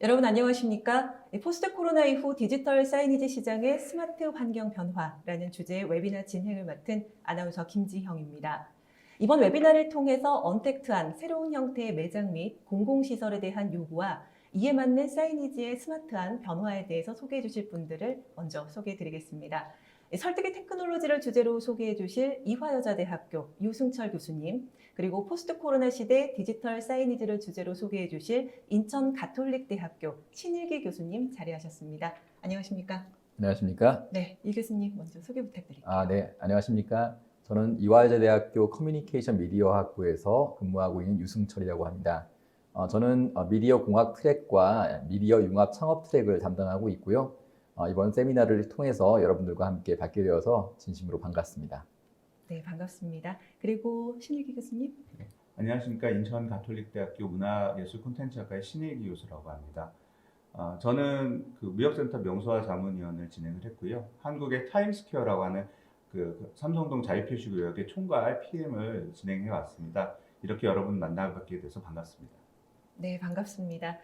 여러분 안녕하십니까? 포스트 코로나 이후 디지털 사이니지 시장의 스마트 환경 변화라는 주제의 웨비나 진행을 맡은 아나운서 김지형입니다. 이번 웨비나를 통해서 언택트한 새로운 형태의 매장 및 공공시설에 대한 요구와 이에 맞는 사이니지의 스마트한 변화에 대해서 소개해 주실 분들을 먼저 소개해 드리겠습니다. 설득의 테크놀로지를 주제로 소개해 주실 이화여자대학교 유승철 교수님, 그리고 포스트 코로나 시대 디지털 사이니지를 주제로 소개해 주실 인천 가톨릭대학교 신일기 교수님 자리하셨습니다. 안녕하십니까? 안녕하십니까? 네, 이 교수님 먼저 소개 부탁드릴게요. 네, 안녕하십니까? 저는 이화여자대학교 커뮤니케이션 미디어학부에서 근무하고 있는 유승철이라고 합니다. 저는 미디어 공학 트랙과 미디어 융합 창업 트랙을 담당하고 있고요. 이번 세미나를 통해서 여러분들과 함께 뵙게 되어서 진심으로 반갑습니다. 네, 반갑습니다. 그리고 신일기 교수님. 안녕하십니까. 인천 가톨릭대학교 문화예술 콘텐츠학과의 신일기 교수라고 합니다. 저는 그 무역센터 명소화 자문위원을 진행을 했고요. 한국의 타임스퀘어라고 하는 그 삼성동 자유표시구역의 총괄 PM을 진행해 왔습니다. 이렇게 여러분 만나뵙게 돼서 반갑습니다. 네, 반갑습니다.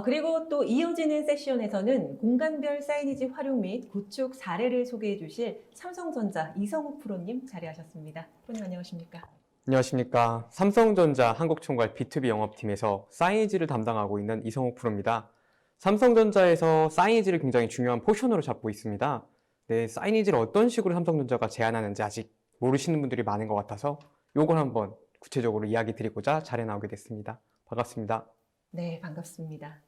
그리고 또 이어지는 세션에서는 공간별 사이니지 활용 및 구축 사례를 소개해 주실 삼성전자 이성욱 프로님 자리하셨습니다. 프로님 안녕하십니까? 안녕하십니까. 삼성전자 한국총괄 B2B 영업팀에서 사이니지를 담당하고 있는 이성욱 프로입니다. 삼성전자에서 사이니지를 굉장히 중요한 포션으로 잡고 있습니다. 네, 사이니지를 어떤 식으로 삼성전자가 제안하는지 아직 모르시는 분들이 많은 것 같아서 이걸 한번 구체적으로 이야기 드리고자 자리에 나오게 됐습니다. 반갑습니다. 네, 반갑습니다.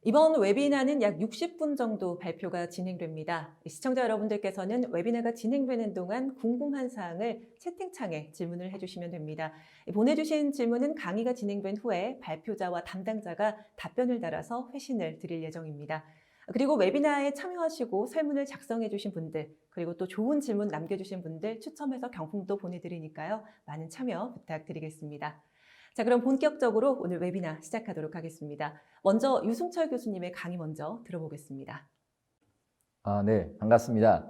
이번 웨비나는 약 60분 정도 발표가 진행됩니다. 시청자 여러분들께서는 웨비나가 진행되는 동안 궁금한 사항을 채팅창에 질문을 해주시면 됩니다. 보내주신 질문은 강의가 진행된 후에 발표자와 담당자가 답변을 달아서 회신을 드릴 예정입니다. 그리고 웨비나에 참여하시고 설문을 작성해 주신 분들, 그리고 또 좋은 질문 남겨주신 분들 추첨해서 경품도 보내드리니까요. 많은 참여 부탁드리겠습니다. 자, 그럼 본격적으로 오늘 웨비나 시작하도록 하겠습니다. 먼저 유승철 교수님의 강의 먼저 들어보겠습니다. 네, 반갑습니다.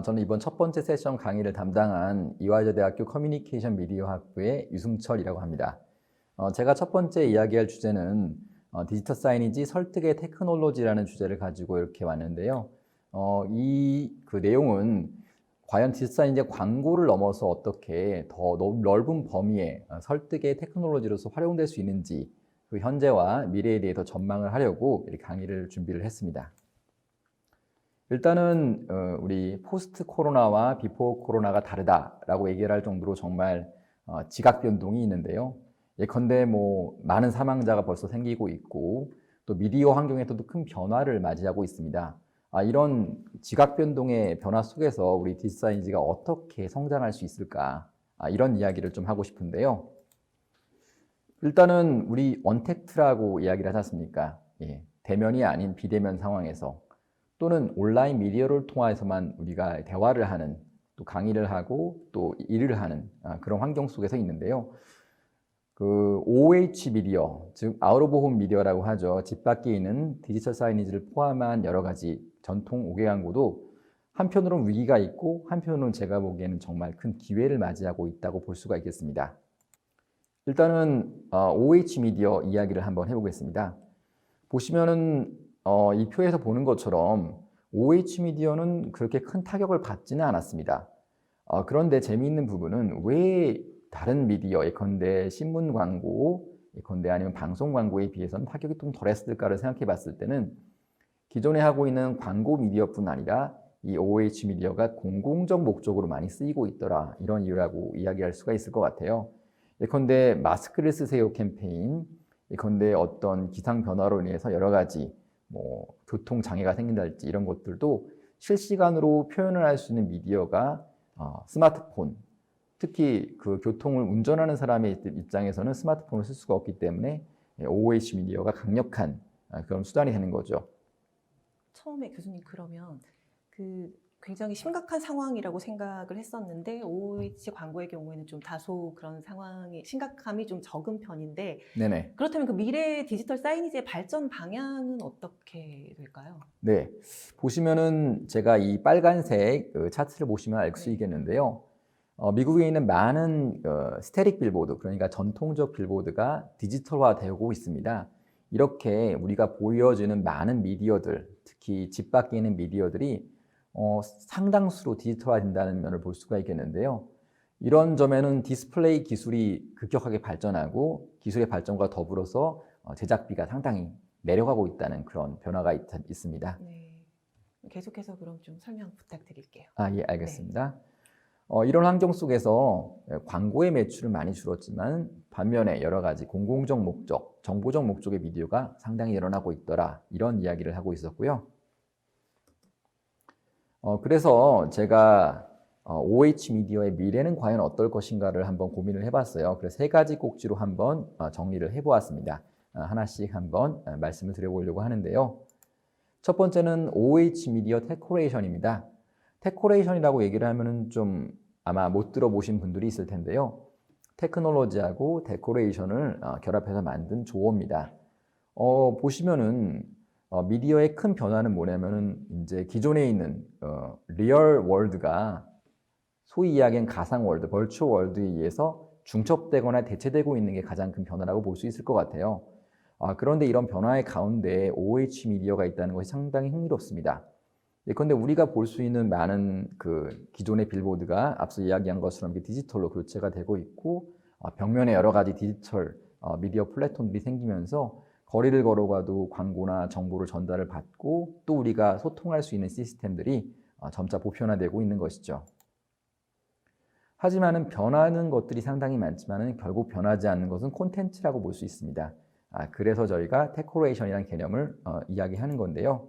저는 이번 첫 번째 세션 강의를 담당한 이화여자대학교 커뮤니케이션 미디어학부의 유승철이라고 합니다. 제가 첫 번째 이야기할 주제는 디지털 사이니지 설득의 테크놀로지라는 주제를 가지고 이렇게 왔는데요. 그 내용은 과연 디지털 사이니지의 광고를 넘어서 어떻게 더 넓은 범위의 설득의 테크놀로지로서 활용될 수 있는지 그 현재와 미래에 대해서 전망을 하려고 이렇게 강의를 준비를 했습니다. 일단은 우리 포스트 코로나와 비포 코로나가 다르다라고 얘기를 할 정도로 정말 지각 변동이 있는데요. 예컨대 많은 사망자가 벌써 생기고 있고 또 미디어 환경에서도 큰 변화를 맞이하고 있습니다. 이런 지각 변동의 변화 속에서 우리 디지털 사이니지가 어떻게 성장할 수 있을까? 이런 이야기를 좀 하고 싶은데요. 일단은 우리 언택트라고 이야기를 하지 않습니까? 대면이 아닌 비대면 상황에서 또는 온라인 미디어를 통해서만 우리가 대화를 하는, 또 강의를 하고 또 일을 하는 그런 환경 속에서 있는데요. 그 OH 미디어, 즉 아웃 오브 홈 미디어라고 하죠. 집 밖에 있는 디지털 사이니지를 포함한 여러 가지 전통 5개 광고도 한편으로는 위기가 있고 한편으로는 제가 보기에는 정말 큰 기회를 맞이하고 있다고 볼 수가 있겠습니다. 일단은 OH 미디어 이야기를 한번 해보겠습니다. 보시면은 이 표에서 보는 것처럼 OH 미디어는 그렇게 큰 타격을 받지는 않았습니다. 그런데 재미있는 부분은 왜 다른 미디어, 예컨대 신문 광고, 예컨대 아니면 방송 광고에 비해서는 타격이 좀 덜했을까를 생각해 봤을 때는 기존에 하고 있는 광고 미디어뿐 아니라 이 OH 미디어가 공공적 목적으로 많이 쓰이고 있더라, 이런 이유라고 이야기할 수가 있을 것 같아요. 예컨대 마스크를 쓰세요 캠페인, 예컨대 어떤 기상 변화로 인해서 여러 가지 교통 장애가 생긴달지 이런 것들도 실시간으로 표현을 할 수 있는 미디어가 스마트폰, 특히 그 교통을 운전하는 사람의 입장에서는 스마트폰을 쓸 수가 없기 때문에 OH 미디어가 강력한 그런 수단이 되는 거죠. 처음에 교수님 그러면 굉장히 심각한 상황이라고 생각을 했었는데 OH 광고의 경우에는 좀 다소 그런 상황의 심각함이 좀 적은 편인데 네네. 그렇다면 그 미래 디지털 사이니지의 발전 방향은 어떻게 될까요? 네, 보시면은 제가 이 빨간색 차트를 보시면 알 수 있겠는데요. 미국에 있는 많은 스태틱 빌보드, 그러니까 전통적 빌보드가 디지털화되고 있습니다. 이렇게 우리가 보여지는 많은 미디어들, 특히 집 밖에 있는 미디어들이 상당수로 디지털화된다는 면을 볼 수가 있겠는데요. 이런 점에는 디스플레이 기술이 급격하게 발전하고 기술의 발전과 더불어서 제작비가 상당히 내려가고 있다는 그런 변화가 있습니다. 네. 계속해서 그럼 좀 설명 부탁드릴게요. 예, 알겠습니다. 이런 환경 속에서 광고의 매출은 많이 줄었지만 반면에 여러 가지 공공적 목적, 정보적 목적의 미디어가 상당히 늘어나고 있더라. 이런 이야기를 하고 있었고요. 그래서 제가 OH 미디어의 미래는 과연 어떨 것인가를 한번 고민을 해봤어요. 그래서 세 가지 꼭지로 한번 정리를 해보았습니다. 하나씩 한번 말씀을 드려보려고 하는데요. 첫 번째는 OH 미디어 테코레이션입니다. 테코레이션이라고 얘기를 하면은 좀 아마 못 들어보신 분들이 있을 텐데요. 테크놀로지하고 데코레이션을 결합해서 만든 조어입니다. 보시면은 미디어의 큰 변화는 뭐냐면은 이제 기존에 있는 리얼 월드가 소위 이야기한 가상 월드, 벌추얼 월드에 의해서 중첩되거나 대체되고 있는 게 가장 큰 변화라고 볼 수 있을 것 같아요. 그런데 이런 변화의 가운데 OH 미디어가 있다는 것이 상당히 흥미롭습니다. 그런데 우리가 볼 수 있는 많은 그 기존의 빌보드가 앞서 이야기한 것처럼 디지털로 교체가 되고 있고 벽면에 여러 가지 디지털 미디어 플랫폼들이 생기면서 거리를 걸어가도 광고나 정보를 전달을 받고 또 우리가 소통할 수 있는 시스템들이 점차 보편화되고 있는 것이죠. 하지만은 변하는 것들이 상당히 많지만은 결국 변하지 않는 것은 콘텐츠라고 볼 수 있습니다. 그래서 저희가 테코레이션이라는 개념을 이야기하는 건데요.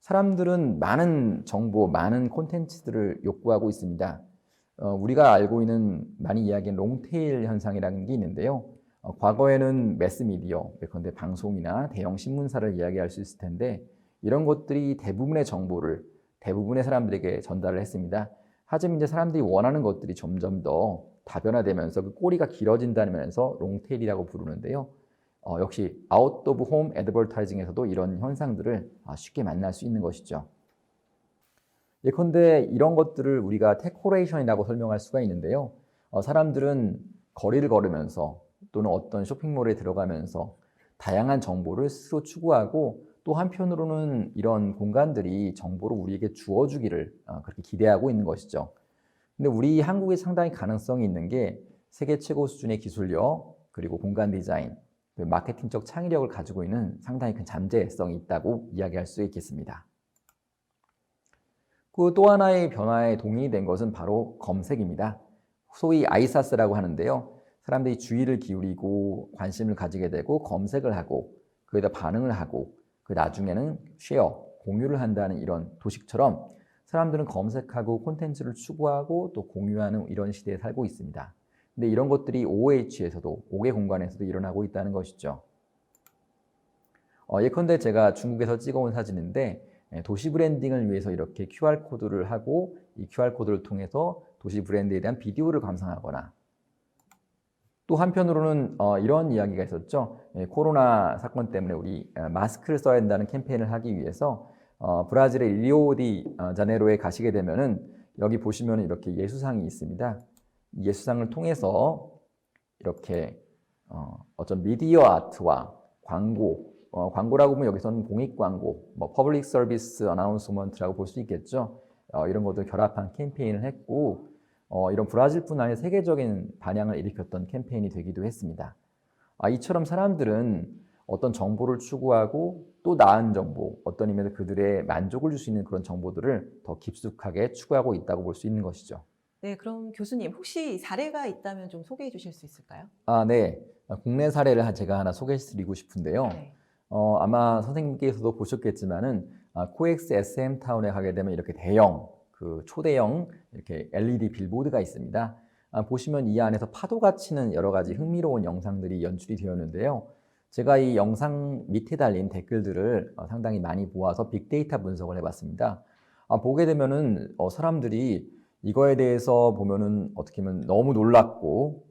사람들은 많은 정보, 많은 콘텐츠들을 욕구하고 있습니다. 우리가 알고 있는 많이 이야기한 롱테일 현상이라는 게 있는데요. 과거에는 매스미디어, 예컨대 방송이나 대형 신문사를 이야기할 수 있을 텐데 이런 것들이 대부분의 정보를 대부분의 사람들에게 전달을 했습니다. 하지만 이제 사람들이 원하는 것들이 점점 더 다변화되면서 그 꼬리가 길어진다면서 롱테일이라고 부르는데요. 역시 아웃 오브 홈 애드버타이징에서도 이런 현상들을 쉽게 만날 수 있는 것이죠. 예컨대 이런 것들을 우리가 테코레이션이라고 설명할 수가 있는데요. 사람들은 거리를 걸으면서 또는 어떤 쇼핑몰에 들어가면서 다양한 정보를 스스로 추구하고 또 한편으로는 이런 공간들이 정보를 우리에게 주어주기를 그렇게 기대하고 있는 것이죠. 근데 우리 한국에 상당히 가능성이 있는 게 세계 최고 수준의 기술력 그리고 공간 디자인, 마케팅적 창의력을 가지고 있는 상당히 큰 잠재성이 있다고 이야기할 수 있겠습니다. 그 또 하나의 변화에 동의이 된 것은 바로 검색입니다. 소위 아이사스라고 하는데요. 사람들이 주의를 기울이고 관심을 가지게 되고 검색을 하고 거기다 반응을 하고 그 나중에는 쉐어, 공유를 한다는 이런 도식처럼 사람들은 검색하고 콘텐츠를 추구하고 또 공유하는 이런 시대에 살고 있습니다. 근데 이런 것들이 OH에서도, 5개 공간에서도 일어나고 있다는 것이죠. 예컨대 제가 중국에서 찍어온 사진인데 도시 브랜딩을 위해서 이렇게 QR코드를 하고 이 QR코드를 통해서 도시 브랜드에 대한 비디오를 감상하거나 또 한편으로는 이런 이야기가 있었죠. 코로나 사건 때문에 우리 마스크를 써야 한다는 캠페인을 하기 위해서 브라질의 리오디자네이로에 가시게 되면은 여기 보시면 이렇게 예수상이 있습니다. 이 예수상을 통해서 이렇게 어떤 미디어 아트와 광고, 광고라고 보면 여기서는 공익 광고, 퍼블릭 서비스 어나운스먼트라고 볼 수 있겠죠. 이런 것들 결합한 캠페인을 했고 이런 브라질뿐 아니라 세계적인 반향을 일으켰던 캠페인이 되기도 했습니다. 이처럼 사람들은 어떤 정보를 추구하고 또 나은 정보, 어떤 의미에서 그들의 만족을 줄 수 있는 그런 정보들을 더 깊숙하게 추구하고 있다고 볼 수 있는 것이죠. 네, 그럼 교수님 혹시 사례가 있다면 좀 소개해 주실 수 있을까요? 네. 국내 사례를 제가 하나 소개해드리고 싶은데요. 네. 아마 선생님께서도 보셨겠지만은 코엑스 SM타운에 가게 되면 이렇게 대형, 초대형 이렇게 LED 빌보드가 있습니다. 보시면 이 안에서 파도가 치는 여러 가지 흥미로운 영상들이 연출이 되었는데요. 제가 이 영상 밑에 달린 댓글들을 상당히 많이 모아서 빅데이터 분석을 해봤습니다. 보게 되면은 사람들이 이거에 대해서 보면은 어떻게 보면 너무 놀랐고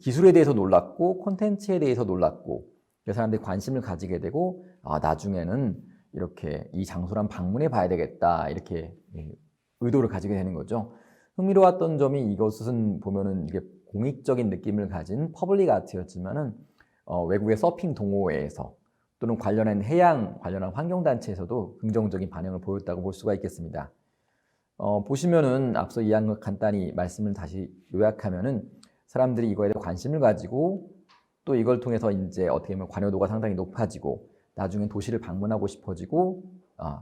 기술에 대해서 놀랐고 콘텐츠에 대해서 놀랐고 사람들이 관심을 가지게 되고 나중에는 이렇게 이 장소를 한번 방문해 봐야 되겠다 이렇게 의도를 가지게 되는 거죠. 흥미로웠던 점이 이것은 보면은 이게 공익적인 느낌을 가진 퍼블릭 아트였지만은 외국의 서핑 동호회에서 또는 관련한 해양 관련한 환경단체에서도 긍정적인 반응을 보였다고 볼 수가 있겠습니다. 보시면은 앞서 이야기한 것 간단히 말씀을 다시 요약하면은 사람들이 이거에 대해 관심을 가지고 또 이걸 통해서 이제 어떻게 보면 관여도가 상당히 높아지고 나중에 도시를 방문하고 싶어지고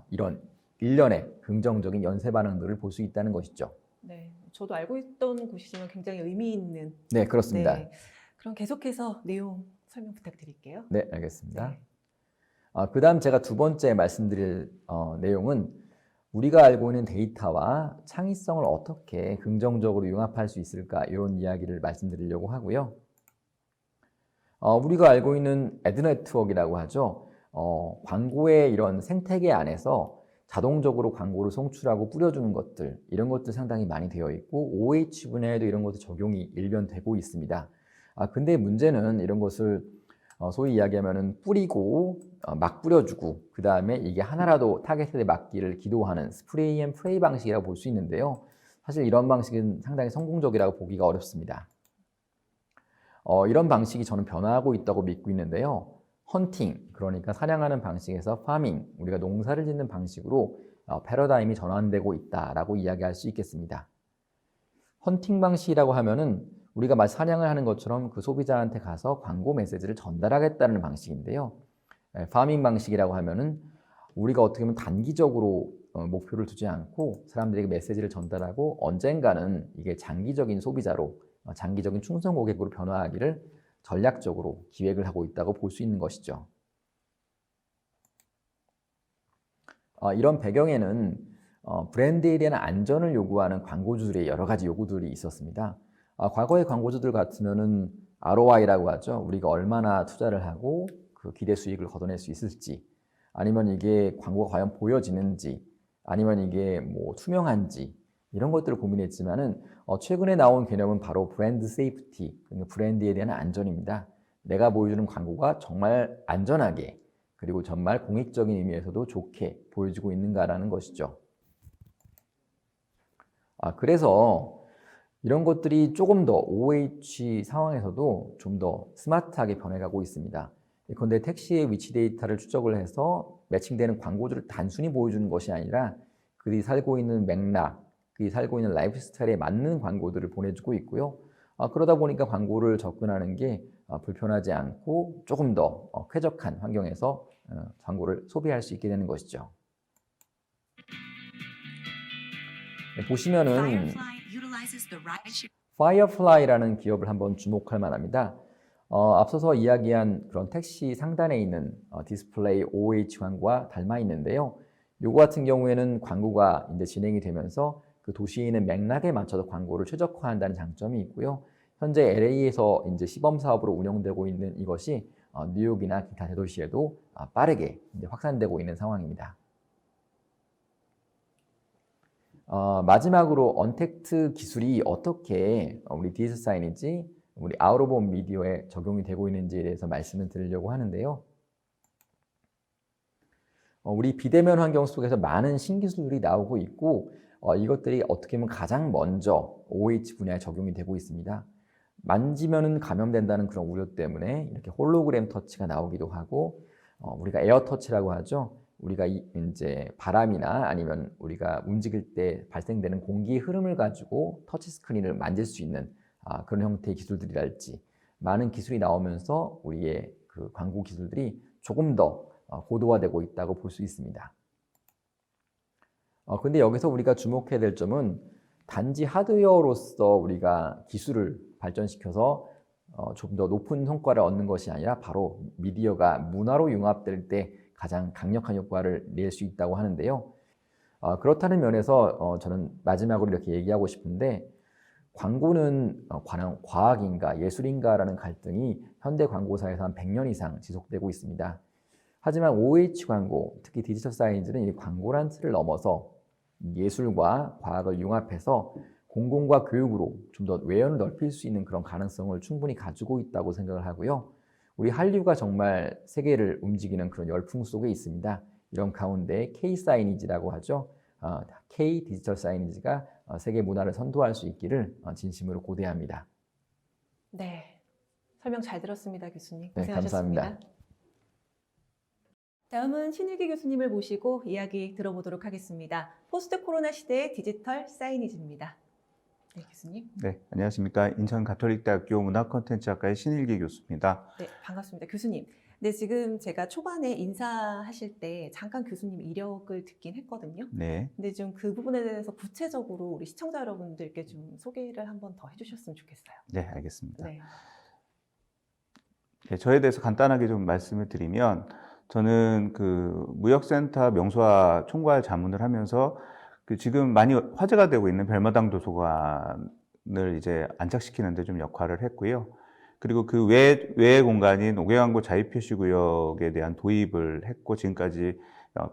이런 일련의 긍정적인 연쇄 반응들을 볼 수 있다는 것이죠. 네, 저도 알고 있던 곳이지만 굉장히 의미 있는. 네, 그렇습니다. 네, 그럼 계속해서 내용 설명 부탁드릴게요. 네, 알겠습니다. 네. 그다음 제가 두 번째 말씀드릴 내용은 우리가 알고 있는 데이터와 창의성을 어떻게 긍정적으로 융합할 수 있을까 이런 이야기를 말씀드리려고 하고요. 우리가 알고 있는 애드 네트워크라고 하죠. 광고의 이런 생태계 안에서 자동적으로 광고를 송출하고 뿌려주는 것들 이런 것들 상당히 많이 되어 있고 OH 분야에도 이런 것도 적용이 일변되고 있습니다. 근데 문제는 이런 것을 소위 이야기하면은 뿌리고 막 뿌려주고 그 다음에 이게 하나라도 타겟에 맞기를 기도하는 스프레이 앤 프레이 방식이라고 볼 수 있는데요. 사실 이런 방식은 상당히 성공적이라고 보기가 어렵습니다. 이런 방식이 저는 변화하고 있다고 믿고 있는데요. 헌팅, 그러니까 사냥하는 방식에서 파밍, 우리가 농사를 짓는 방식으로 패러다임이 전환되고 있다라고 이야기할 수 있겠습니다. 헌팅 방식이라고 하면은 우리가 마치 사냥을 하는 것처럼 그 소비자한테 가서 광고 메시지를 전달하겠다는 방식인데요. 파밍 방식이라고 하면은 우리가 어떻게 보면 단기적으로 목표를 두지 않고 사람들에게 메시지를 전달하고 언젠가는 이게 장기적인 소비자로 장기적인 충성 고객으로 변화하기를 전략적으로 기획을 하고 있다고 볼 수 있는 것이죠. 이런 배경에는 브랜드에 대한 안전을 요구하는 광고주들의 여러 가지 요구들이 있었습니다. 과거의 광고주들 같으면은 ROI라고 하죠. 우리가 얼마나 투자를 하고 그 기대 수익을 걷어낼 수 있을지, 아니면 이게 광고가 과연 보여지는지, 아니면 이게 뭐 투명한지 이런 것들을 고민했지만은 최근에 나온 개념은 바로 브랜드 세이프티, 그러니까 브랜드에 대한 안전입니다. 내가 보여주는 광고가 정말 안전하게 그리고 정말 공익적인 의미에서도 좋게 보여지고 있는가라는 것이죠. 그래서 이런 것들이 조금 더 OH 상황에서도 좀 더 스마트하게 변해가고 있습니다. 그런데 택시의 위치 데이터를 추적을 해서 매칭되는 광고주를 단순히 보여주는 것이 아니라 그들이 살고 있는 맥락, 그들이 살고 있는 라이프 스타일에 맞는 광고들을 보내주고 있고요. 그러다 보니까 광고를 접근하는 게 불편하지 않고 조금 더 쾌적한 환경에서 광고를 소비할 수 있게 되는 것이죠. 보시면은 Firefly라는 기업을 한번 주목할 만합니다. 앞서서 이야기한 그런 택시 상단에 있는 디스플레이 OH 광고와 닮아 있는데요. 요거 같은 경우에는 광고가 이제 진행이 되면서 그 도시에 있는 맥락에 맞춰서 광고를 최적화한다는 장점이 있고요. 현재 LA에서 이제 시범 사업으로 운영되고 있는 이것이 뉴욕이나 기타 대도시에도 빠르게 이제 확산되고 있는 상황입니다. 마지막으로 언택트 기술이 어떻게 우리 디지털 사이니지, 우리 아웃 오브 홈 미디어에 적용이 되고 있는지에 대해서 말씀을 드리려고 하는데요. 우리 비대면 환경 속에서 많은 신기술들이 나오고 있고 이것들이 어떻게 보면 가장 먼저 OH 분야에 적용이 되고 있습니다. 만지면은 감염된다는 그런 우려 때문에 이렇게 홀로그램 터치가 나오기도 하고 우리가 에어 터치라고 하죠. 우리가 이제 바람이나 아니면 우리가 움직일 때 발생되는 공기의 흐름을 가지고 터치 스크린을 만질 수 있는 그런 형태의 기술들이랄지 많은 기술이 나오면서 우리의 그 광고 기술들이 조금 더 고도화되고 있다고 볼 수 있습니다. 근데 여기서 우리가 주목해야 될 점은 단지 하드웨어로서 우리가 기술을 발전시켜서 좀 더 높은 성과를 얻는 것이 아니라 바로 미디어가 문화로 융합될 때 가장 강력한 효과를 낼 수 있다고 하는데요. 그렇다는 면에서 저는 마지막으로 이렇게 얘기하고 싶은데 광고는 과연 과학인가 예술인가라는 갈등이 현대 광고사에서 한 100년 이상 지속되고 있습니다. 하지만 OH 광고, 특히 디지털 사이언스는 이 광고란 틀을 넘어서 예술과 과학을 융합해서 공공과 교육으로 좀 더 외연을 넓힐 수 있는 그런 가능성을 충분히 가지고 있다고 생각을 하고요. 우리 한류가 정말 세계를 움직이는 그런 열풍 속에 있습니다. 이런 가운데 K-사이니지라고 하죠. K 디지털 사이니지가 세계 문화를 선도할 수 있기를 진심으로 고대합니다. 네. 설명 잘 들었습니다, 교수님. 네, 고생하셨습니다. 감사합니다. 다음은 신일기 교수님을 모시고 이야기 들어보도록 하겠습니다. 포스트 코로나 시대의 디지털 사이니지입니다. 네, 교수님. 네, 안녕하십니까. 인천 가톨릭대학교 문화콘텐츠학과의 신일기 교수입니다. 네, 반갑습니다. 교수님. 네, 지금 제가 초반에 인사하실 때 잠깐 교수님 이력을 듣긴 했거든요. 네. 근데 좀 그 부분에 대해서 구체적으로 우리 시청자 여러분들께 좀 소개를 한번 더 해주셨으면 좋겠어요. 네, 알겠습니다. 네. 네, 저에 대해서 간단하게 좀 말씀을 드리면, 저는 그 무역센터 명소화 총괄 자문을 하면서 그 지금 많이 화제가 되고 있는 별마당 도서관을 이제 안착시키는 데 좀 역할을 했고요. 그리고 그 외의 공간인 옥외광고 자유표시구역에 대한 도입을 했고, 지금까지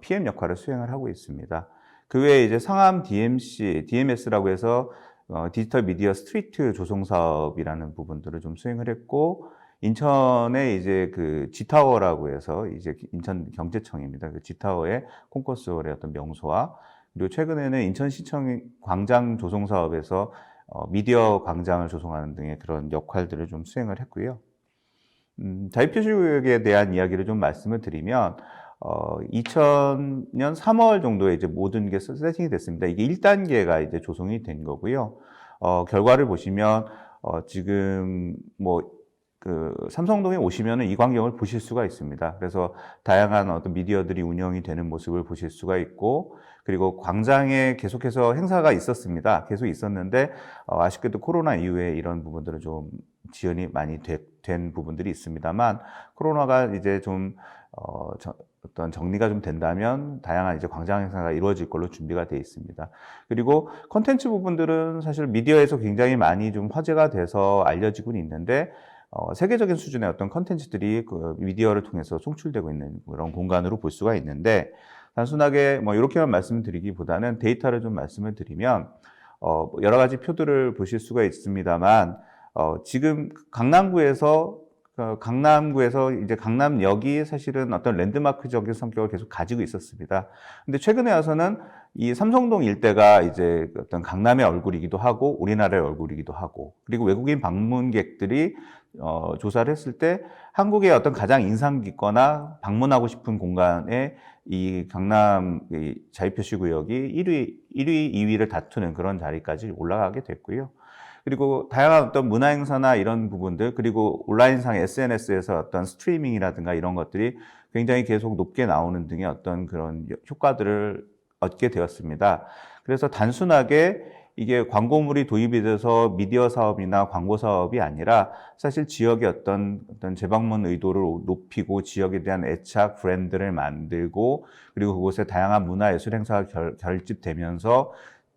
PM 역할을 수행을 하고 있습니다. 그 외에 이제 상암 DMS라고 해서 디지털 미디어 스트리트 조성 사업이라는 부분들을 좀 수행을 했고, 인천에 이제 그 G타워라고 해서 이제 인천 경제청입니다. 그 G타워의 콘코스홀의 어떤 명소화, 그리고 최근에는 인천시청 광장 조성 사업에서 미디어 광장을 조성하는 등의 그런 역할들을 좀 수행을 했고요. 자유표시구역에 대한 이야기를 좀 말씀을 드리면, 2000년 3월 정도에 이제 모든 게 세팅이 됐습니다. 이게 1단계가 이제 조성이 된 거고요. 결과를 보시면, 지금 그 삼성동에 오시면은 이 광경을 보실 수가 있습니다. 그래서 다양한 어떤 미디어들이 운영이 되는 모습을 보실 수가 있고, 그리고 광장에 계속해서 행사가 있었습니다. 계속 있었는데 아쉽게도 코로나 이후에 이런 부분들은 좀 지연이 많이 된 부분들이 있습니다만, 코로나가 이제 좀 어떤 정리가 좀 된다면 다양한 이제 광장 행사가 이루어질 걸로 준비가 되어 있습니다. 그리고 콘텐츠 부분들은 사실 미디어에서 굉장히 많이 좀 화제가 돼서 알려지고는 있는데, 세계적인 수준의 어떤 컨텐츠들이 그 미디어를 통해서 송출되고 있는 그런 공간으로 볼 수가 있는데, 단순하게 이렇게만 말씀드리기보다는 데이터를 좀 말씀을 드리면, 여러 가지 표들을 보실 수가 있습니다만, 지금 강남구에서 이제 강남역이 사실은 어떤 랜드마크적인 성격을 계속 가지고 있었습니다. 근데 최근에 와서는 이 삼성동 일대가 이제 어떤 강남의 얼굴이기도 하고 우리나라의 얼굴이기도 하고, 그리고 외국인 방문객들이 조사를 했을 때 한국의 어떤 가장 인상 깊거나 방문하고 싶은 공간에 이 강남 자유표시구역이 1위, 2위를 다투는 그런 자리까지 올라가게 됐고요. 그리고 다양한 어떤 문화 행사나 이런 부분들, 그리고 온라인상 SNS에서 어떤 스트리밍이라든가 이런 것들이 굉장히 계속 높게 나오는 등의 어떤 그런 효과들을 얻게 되었습니다. 그래서 단순하게 이게 광고물이 도입이 돼서 미디어 사업이나 광고 사업이 아니라 사실 지역의 어떤 재방문 의도를 높이고 지역에 대한 애착 브랜드를 만들고, 그리고 그곳에 다양한 문화예술 행사가 결집되면서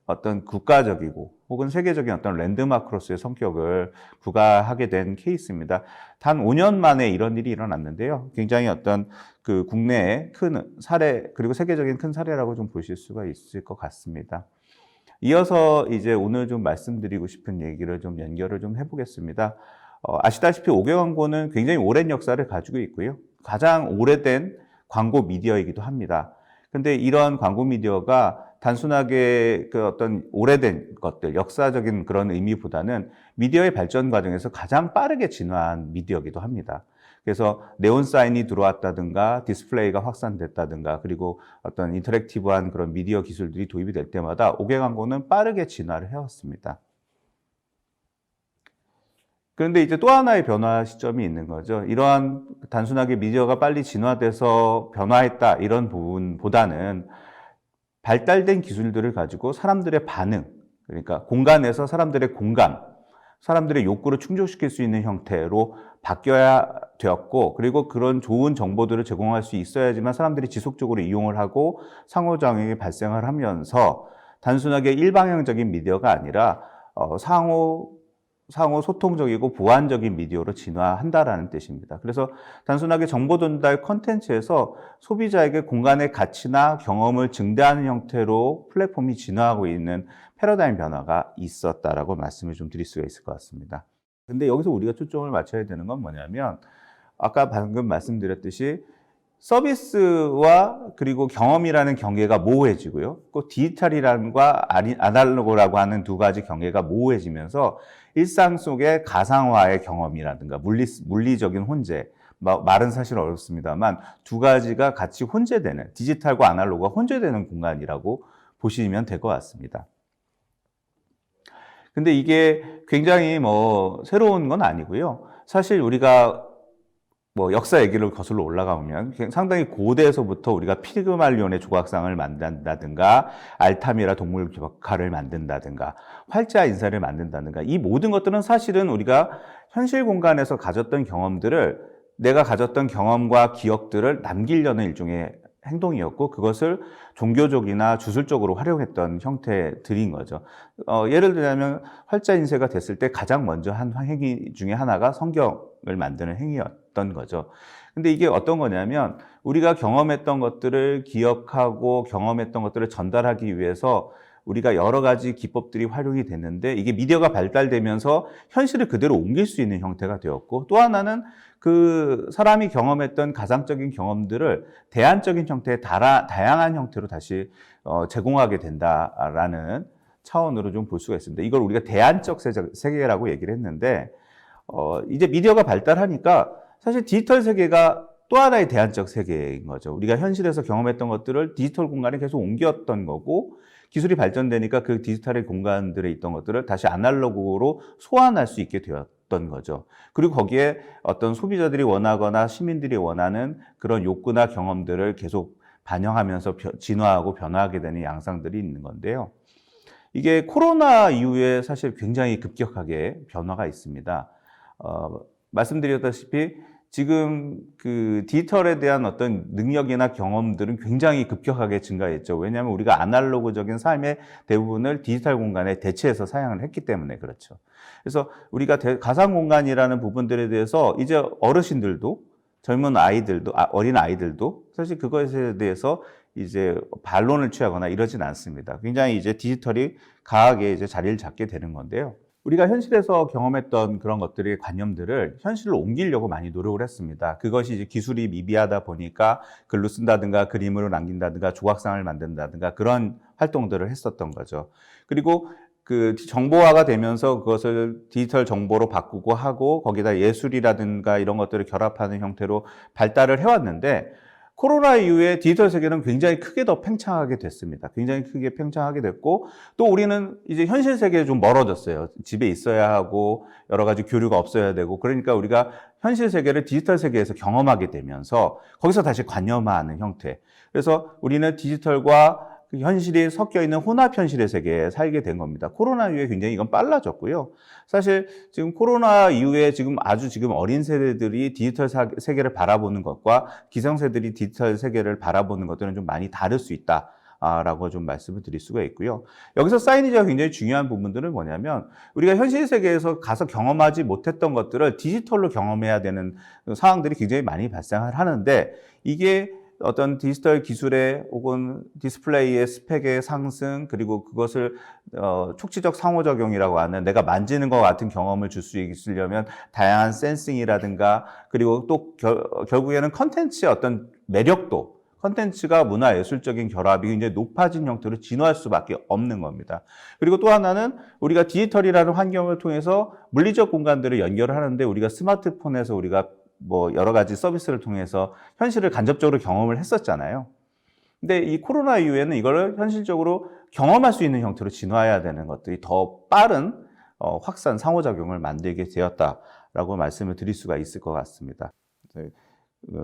어떤 국가적이고 혹은 세계적인 어떤 랜드마크로서의 성격을 부과하게 된 케이스입니다. 단 5년 만에 이런 일이 일어났는데요. 굉장히 어떤 그 국내의 큰 사례, 그리고 세계적인 큰 사례라고 좀 보실 수가 있을 것 같습니다. 이어서 이제 오늘 좀 말씀드리고 싶은 얘기를 좀 연결을 좀 해보겠습니다. 아시다시피 5개 광고는 굉장히 오랜 역사를 가지고 있고요. 가장 오래된 광고 미디어이기도 합니다. 근데 이런 광고 미디어가 단순하게 그 어떤 오래된 것들, 역사적인 그런 의미보다는 미디어의 발전 과정에서 가장 빠르게 진화한 미디어이기도 합니다. 그래서 네온 사인이 들어왔다든가 디스플레이가 확산됐다든가, 그리고 어떤 인터랙티브한 그런 미디어 기술들이 도입이 될 때마다 5개 광고는 빠르게 진화를 해왔습니다. 그런데 이제 또 하나의 변화 시점이 있는 거죠. 이러한 단순하게 미디어가 빨리 진화돼서 변화했다 이런 부분보다는 발달된 기술들을 가지고 사람들의 반응, 그러니까 공간에서 사람들의 공감, 사람들의 욕구를 충족시킬 수 있는 형태로 바뀌어야 되었고, 그리고 그런 좋은 정보들을 제공할 수 있어야지만 사람들이 지속적으로 이용을 하고 상호작용이 발생을 하면서 단순하게 일방향적인 미디어가 아니라 상호 소통적이고 보완적인 미디어로 진화한다라는 뜻입니다. 그래서 단순하게 정보 전달 콘텐츠에서 소비자에게 공간의 가치나 경험을 증대하는 형태로 플랫폼이 진화하고 있는 패러다임 변화가 있었다라고 말씀을 좀 드릴 수가 있을 것 같습니다. 근데 여기서 우리가 초점을 맞춰야 되는 건 뭐냐면, 아까 방금 말씀드렸듯이 서비스와 그리고 경험이라는 경계가 모호해지고요. 또 디지털이란과 아날로그라고 하는 두 가지 경계가 모호해지면서 일상 속의 가상화의 경험이라든가 물리적인 혼재, 말은 사실 어렵습니다만 두 가지가 같이 혼재되는, 디지털과 아날로그가 혼재되는 공간이라고 보시면 될 것 같습니다. 근데 이게 굉장히 새로운 건 아니고요. 사실 우리가 역사 얘기를 거슬러 올라가면 상당히 고대에서부터 우리가 피그말리온의 조각상을 만든다든가 알타미라 동물 벽화를 만든다든가 활자 인사를 만든다든가 이 모든 것들은 사실은 우리가 현실 공간에서 가졌던 경험들을 내가 가졌던 경험과 기억들을 남기려는 일종의 행동이었고 그것을 종교적이나 주술적으로 활용했던 형태들인 거죠. 예를 들자면 활자 인쇄가 됐을 때 가장 먼저 한 행위 중에 하나가 성경을 만드는 행위였던 거죠. 근데 이게 어떤 거냐면 우리가 경험했던 것들을 기억하고 경험했던 것들을 전달하기 위해서 우리가 여러 가지 기법들이 활용이 됐는데 이게 미디어가 발달되면서 현실을 그대로 옮길 수 있는 형태가 되었고 또 하나는 그 사람이 경험했던 가상적인 경험들을 대안적인 형태의 다양한 형태로 다시 제공하게 된다라는 차원으로 좀 볼 수가 있습니다. 이걸 우리가 대안적 세계라고 얘기를 했는데 이제 미디어가 발달하니까 사실 디지털 세계가 또 하나의 대안적 세계인 거죠. 우리가 현실에서 경험했던 것들을 디지털 공간에 계속 옮겼던 거고 기술이 발전되니까 그 디지털의 공간들에 있던 것들을 다시 아날로그로 소환할 수 있게 되었던 거죠. 그리고 거기에 어떤 소비자들이 원하거나 시민들이 원하는 그런 욕구나 경험들을 계속 반영하면서 진화하고 변화하게 되는 양상들이 있는 건데요. 이게 코로나 이후에 사실 굉장히 급격하게 변화가 있습니다. 말씀드렸다시피 지금 그 디지털에 대한 어떤 능력이나 경험들은 굉장히 급격하게 증가했죠. 왜냐하면 우리가 아날로그적인 삶의 대부분을 디지털 공간에 대체해서 사용을 했기 때문에 그렇죠. 그래서 우리가 가상 공간이라는 부분들에 대해서 이제 어르신들도 젊은 아이들도 어린 아이들도 사실 그것에 대해서 이제 반론을 취하거나 이러진 않습니다. 굉장히 이제 디지털이 강하게 이제 자리를 잡게 되는 건데요. 우리가 현실에서 경험했던 그런 것들의 관념들을 현실로 옮기려고 많이 노력을 했습니다. 그것이 이제 기술이 미비하다 보니까 글로 쓴다든가 그림으로 남긴다든가 조각상을 만든다든가 그런 활동들을 했었던 거죠. 그리고 그 정보화가 되면서 그것을 디지털 정보로 바꾸고 하고 거기다 예술이라든가 이런 것들을 결합하는 형태로 발달을 해왔는데 코로나 이후에 디지털 세계는 굉장히 크게 더 팽창하게 됐습니다. 굉장히 크게 팽창하게 됐고 또 우리는 이제 현실 세계에 좀 멀어졌어요. 집에 있어야 하고 여러 가지 교류가 없어야 되고 그러니까 우리가 현실 세계를 디지털 세계에서 경험하게 되면서 거기서 다시 관념화하는 형태. 그래서 우리는 디지털과 현실이 섞여 있는 혼합 현실의 세계에 살게 된 겁니다. 코로나 이후에 굉장히 이건 빨라졌고요. 사실 지금 코로나 이후에 지금 어린 세대들이 디지털 세계를 바라보는 것과 기성세대들이 디지털 세계를 바라보는 것들은 좀 많이 다를 수 있다. 라고 좀 말씀을 드릴 수가 있고요. 여기서 사이니지가 굉장히 중요한 부분들은 뭐냐면 우리가 현실 세계에서 가서 경험하지 못했던 것들을 디지털로 경험해야 되는 상황들이 굉장히 많이 발생을 하는데 이게 어떤 디지털 기술의 혹은 디스플레이의 스펙의 상승 그리고 그것을 촉지적 상호작용이라고 하는 내가 만지는 것 같은 경험을 줄 수 있으려면 다양한 센싱이라든가 그리고 또 결국에는 컨텐츠의 어떤 매력도 컨텐츠가 문화예술적인 결합이 굉장히 높아진 형태로 진화할 수밖에 없는 겁니다. 그리고 또 하나는 우리가 디지털이라는 환경을 통해서 물리적 공간들을 연결을 하는데 우리가 스마트폰에서 우리가 여러 가지 서비스를 통해서 현실을 간접적으로 경험을 했었잖아요. 근데 이 코로나 이후에는 이거를 현실적으로 경험할 수 있는 형태로 진화해야 되는 것들이 더 빠른 확산, 상호작용을 만들게 되었다라고 말씀을 드릴 수가 있을 것 같습니다.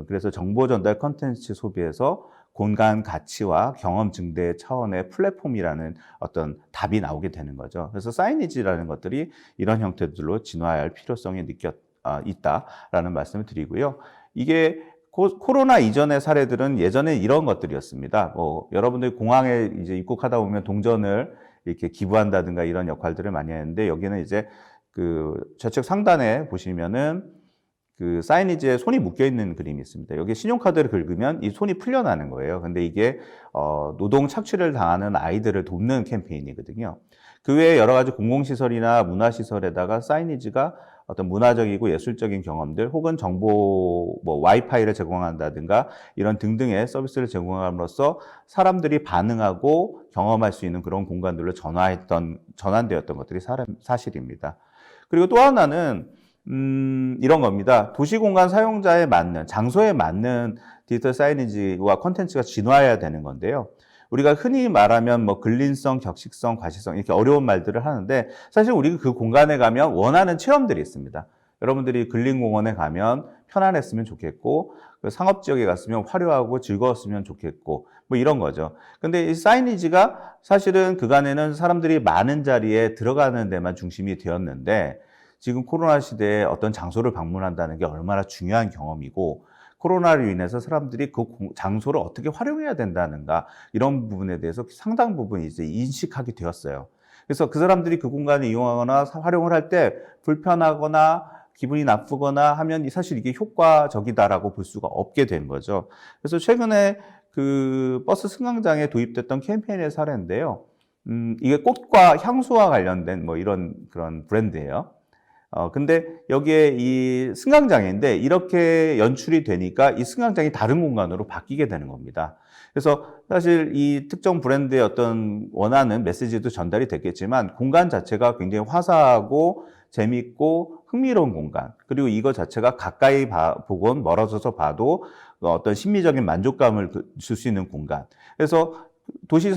그래서 정보 전달 컨텐츠 소비에서 공간 가치와 경험 증대 차원의 플랫폼이라는 어떤 답이 나오게 되는 거죠. 그래서 사이니지라는 것들이 이런 형태들로 진화해야 할 필요성이 있다라는 말씀을 드리고요. 이게 코로나 이전의 사례들은 예전에 이런 것들이었습니다. 여러분들이 공항에 이제 입국하다 보면 동전을 이렇게 기부한다든가 이런 역할들을 많이 했는데 여기는 이제 그 좌측 상단에 보시면은 그 사이니지에 손이 묶여 있는 그림이 있습니다. 여기 신용카드를 긁으면 이 손이 풀려나는 거예요. 근데 이게 노동 착취를 당하는 아이들을 돕는 캠페인이거든요. 그 외에 여러 가지 공공시설이나 문화시설에다가 사이니지가 어떤 문화적이고 예술적인 경험들 혹은 정보 뭐 와이파이를 제공한다든가 이런 등등의 서비스를 제공함으로써 사람들이 반응하고 경험할 수 있는 그런 공간들로 전환되었던 것들이 사실입니다. 그리고 또 하나는 이런 겁니다. 도시공간 사용자에 맞는, 장소에 맞는 디지털 사이니지와 콘텐츠가 진화해야 되는 건데요. 우리가 흔히 말하면 뭐 근린성, 격식성, 과시성 이렇게 어려운 말들을 하는데 사실 우리가 그 공간에 가면 원하는 체험들이 있습니다. 여러분들이 근린공원에 가면 편안했으면 좋겠고 상업지역에 갔으면 화려하고 즐거웠으면 좋겠고 뭐 이런 거죠. 근데 이 사이니지가 사실은 그간에는 사람들이 많은 자리에 들어가는 데만 중심이 되었는데 지금 코로나 시대에 어떤 장소를 방문한다는 게 얼마나 중요한 경험이고 코로나로 인해서 사람들이 그 장소를 어떻게 활용해야 된다는가 이런 부분에 대해서 상당 부분 이제 인식하게 되었어요. 그래서 그 사람들이 그 공간을 이용하거나 활용을 할 때 불편하거나 기분이 나쁘거나 하면 사실 이게 효과적이다라고 볼 수가 없게 된 거죠. 그래서 최근에 그 버스 승강장에 도입됐던 캠페인의 사례인데요. 이게 꽃과 향수와 관련된 뭐 이런 그런 브랜드예요. 근데 여기에 이 승강장인데 이렇게 연출이 되니까 이 승강장이 다른 공간으로 바뀌게 되는 겁니다. 그래서 사실 이 특정 브랜드의 어떤 원하는 메시지도 전달이 됐겠지만 공간 자체가 굉장히 화사하고 재밌고 흥미로운 공간 그리고 이거 자체가 가까이 보건 멀어져서 봐도 어떤 심미적인 만족감을 줄 수 있는 공간. 그래서 도시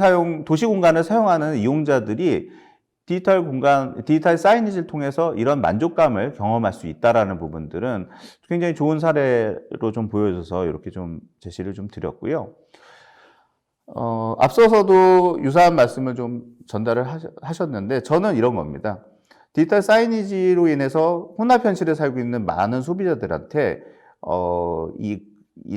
공간을 사용하는 이용자들이 디지털 사이니지를 통해서 이런 만족감을 경험할 수 있다라는 부분들은 굉장히 좋은 사례로 좀 보여줘서 이렇게 좀 제시를 좀 드렸고요. 앞서서도 유사한 말씀을 좀 전달을 하셨는데 저는 이런 겁니다. 디지털 사이니지로 인해서 혼합 현실에 살고 있는 많은 소비자들한테 이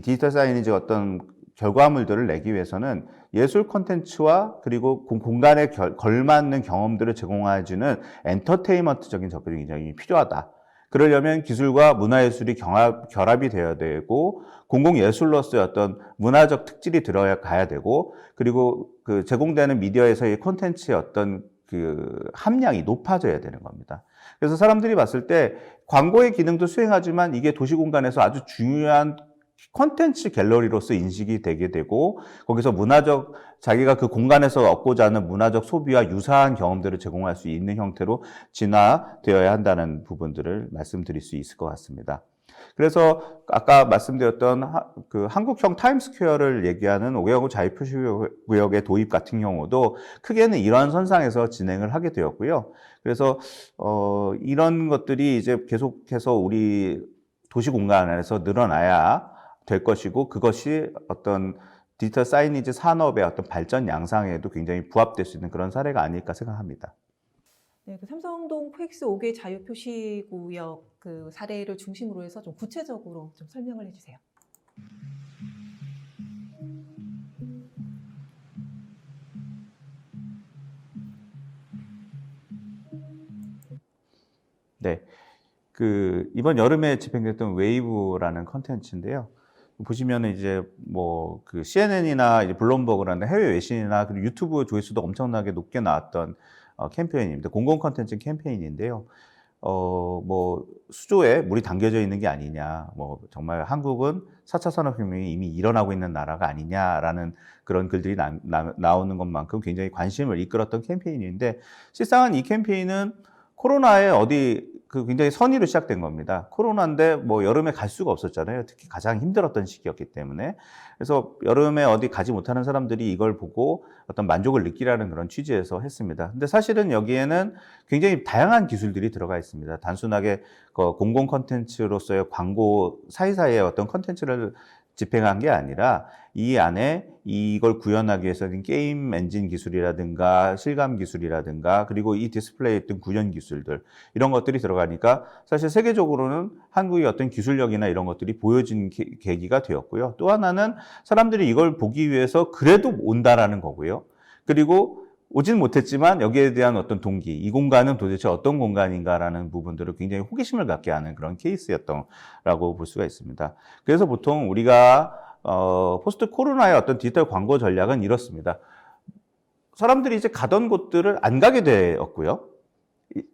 디지털 사이니지가 어떤 결과물들을 내기 위해서는 예술 콘텐츠와 그리고 공간에 걸맞는 경험들을 제공해주는 엔터테인먼트적인 접근이 굉장히 필요하다. 그러려면 기술과 문화예술이 결합이 되어야 되고 공공예술로서의 어떤 문화적 특질이 들어가야 되고 그리고 그 제공되는 미디어에서의 콘텐츠의 어떤 그 함량이 높아져야 되는 겁니다. 그래서 사람들이 봤을 때 광고의 기능도 수행하지만 이게 도시공간에서 아주 중요한 콘텐츠 갤러리로서 인식이 되게 되고 거기서 자기가 그 공간에서 얻고자 하는 문화적 소비와 유사한 경험들을 제공할 수 있는 형태로 진화되어야 한다는 부분들을 말씀드릴 수 있을 것 같습니다. 그래서 아까 말씀드렸던 그 한국형 타임스퀘어를 얘기하는 오개하고 자유표시구역의 도입 같은 경우도 크게는 이러한 선상에서 진행을 하게 되었고요. 그래서 이런 것들이 이제 계속해서 우리 도시 공간 안에서 늘어나야 될 것이고 그것이 어떤 디지털 사이니지 산업의 어떤 발전 양상에도 굉장히 부합될 수 있는 그런 사례가 아닐까 생각합니다. 네, 그 삼성동 코엑스 5개 자유표시구역 그 사례를 중심으로 해서 좀 구체적으로 좀 설명을 해주세요. 네, 이번 여름에 집행됐던 웨이브라는 컨텐츠인데요. 보시면은 이제 뭐 그 CNN이나 이제 블룸버그라는 해외 외신이나 그리고 유튜브 조회수도 엄청나게 높게 나왔던 캠페인입니다. 공공 컨텐츠 캠페인인데요. 뭐 수조에 물이 담겨져 있는 게 아니냐, 뭐 정말 한국은 4차 산업혁명이 이미 일어나고 있는 나라가 아니냐라는 그런 글들이 나오는 것만큼 굉장히 관심을 이끌었던 캠페인인데 실상은 이 캠페인은 코로나에 굉장히 선의로 시작된 겁니다. 코로나인데 뭐 여름에 갈 수가 없었잖아요. 특히 가장 힘들었던 시기였기 때문에. 그래서 여름에 어디 가지 못하는 사람들이 이걸 보고 어떤 만족을 느끼라는 그런 취지에서 했습니다. 근데 사실은 여기에는 굉장히 다양한 기술들이 들어가 있습니다. 단순하게 공공 콘텐츠로서의 광고 사이사이에 어떤 콘텐츠를 집행한 게 아니라 이 안에 이걸 구현하기 위해서는 게임 엔진 기술이라든가 실감 기술이라든가 그리고 이 디스플레이에 있던 구현 기술들 이런 것들이 들어가니까 사실 세계적으로는 한국의 어떤 기술력이나 이런 것들이 보여진 계기가 되었고요. 또 하나는 사람들이 이걸 보기 위해서 그래도 온다라는 거고요. 그리고 오진 못했지만 여기에 대한 어떤 동기, 이 공간은 도대체 어떤 공간인가라는 부분들을 굉장히 호기심을 갖게 하는 그런 케이스였다고 볼 수가 있습니다. 그래서 보통 우리가 포스트 코로나의 어떤 디지털 광고 전략은 이렇습니다. 사람들이 이제 가던 곳들을 안 가게 되었고요.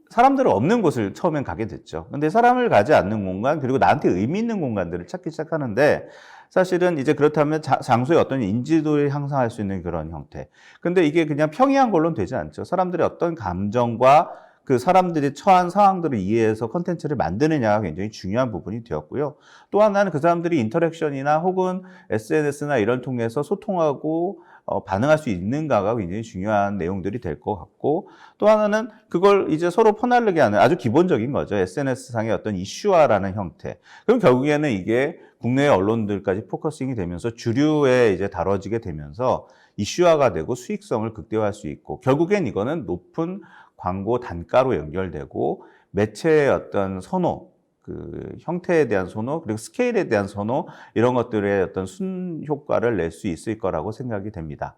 사람들 없는 곳을 처음엔 가게 됐죠. 근데 사람을 가지 않는 공간, 그리고 나한테 의미 있는 공간들을 찾기 시작하는데, 사실은 이제 그렇다면 장소의 어떤 인지도를 향상할 수 있는 그런 형태. 근데 이게 그냥 평이한 걸로는 되지 않죠. 사람들의 어떤 감정과 그 사람들이 처한 상황들을 이해해서 컨텐츠를 만드느냐가 굉장히 중요한 부분이 되었고요. 또 하나는 그 사람들이 인터랙션이나 혹은 SNS나 이런 통해서 소통하고 반응할 수 있는가가 굉장히 중요한 내용들이 될 것 같고, 또 하나는 그걸 이제 서로 퍼나르게 하는 아주 기본적인 거죠. SNS상의 어떤 이슈화라는 형태. 그럼 결국에는 이게 국내 언론들까지 포커싱이 되면서 주류에 이제 다뤄지게 되면서 이슈화가 되고 수익성을 극대화할 수 있고, 결국엔 이거는 높은 광고 단가로 연결되고 매체의 어떤 선호, 그 형태에 대한 선호, 그리고 스케일에 대한 선호, 이런 것들의 어떤 순효과를 낼 수 있을 거라고 생각이 됩니다.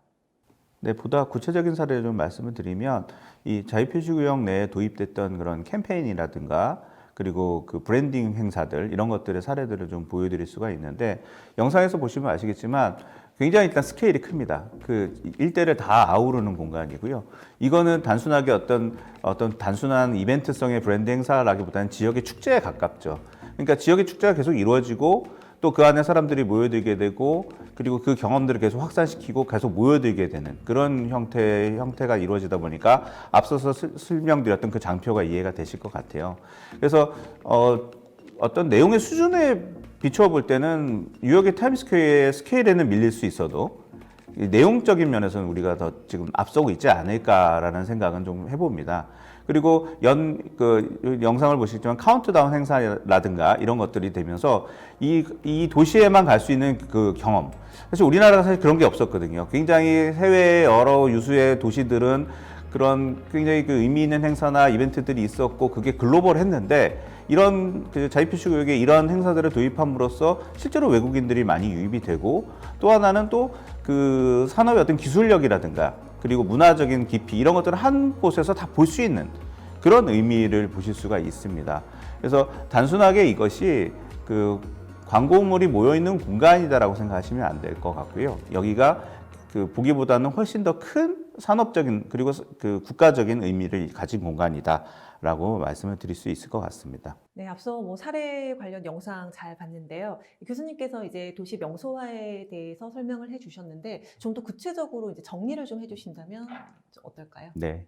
네, 보다 구체적인 사례를 좀 말씀을 드리면, 이 자유표시구역 내에 도입됐던 그런 캠페인이라든가 그리고 그 브랜딩 행사들, 이런 것들의 사례들을 좀 보여드릴 수가 있는데, 영상에서 보시면 아시겠지만 굉장히 일단 스케일이 큽니다. 그 일대를 다 아우르는 공간이고요. 이거는 단순하게 어떤 단순한 이벤트성의 브랜드 행사라기보다는 지역의 축제에 가깝죠. 그러니까 지역의 축제가 계속 이루어지고, 또 그 안에 사람들이 모여들게 되고, 그리고 그 경험들을 계속 확산시키고 계속 모여들게 되는 그런 형태가 이루어지다 보니까 앞서서 설명드렸던 그 장표가 이해가 되실 것 같아요. 그래서 어떤 내용의 수준에 비추어 볼 때는 뉴욕의 타임스퀘어의 스케일에는 밀릴 수 있어도 내용적인 면에서는 우리가 더 지금 앞서고 있지 않을까라는 생각은 좀 해봅니다. 그리고 영상을 보시겠지만 카운트다운 행사라든가 이런 것들이 되면서 이 도시에만 갈 수 있는 그 경험. 사실 우리나라가 사실 그런 게 없었거든요. 굉장히 해외의 여러 유수의 도시들은 그런 굉장히 그 의미 있는 행사나 이벤트들이 있었고, 그게 글로벌했는데, 이런 그 자유표시구역에 이런 행사들을 도입함으로써 실제로 외국인들이 많이 유입이 되고, 또 하나는 또 그 산업의 어떤 기술력이라든가 그리고 문화적인 깊이, 이런 것들을 한 곳에서 다 볼 수 있는 그런 의미를 보실 수가 있습니다. 그래서 단순하게 이것이 그 광고물이 모여 있는 공간이다라고 생각하시면 안 될 것 같고요. 여기가 그 보기보다는 훨씬 더 큰 산업적인 그리고 그 국가적인 의미를 가진 공간이다라고 말씀을 드릴 수 있을 것 같습니다. 네, 앞서 뭐 사례 관련 영상 잘 봤는데요. 교수님께서 이제 도시 명소화에 대해서 설명을 해주셨는데, 좀 더 구체적으로 이제 정리를 좀 해주신다면 어떨까요? 네.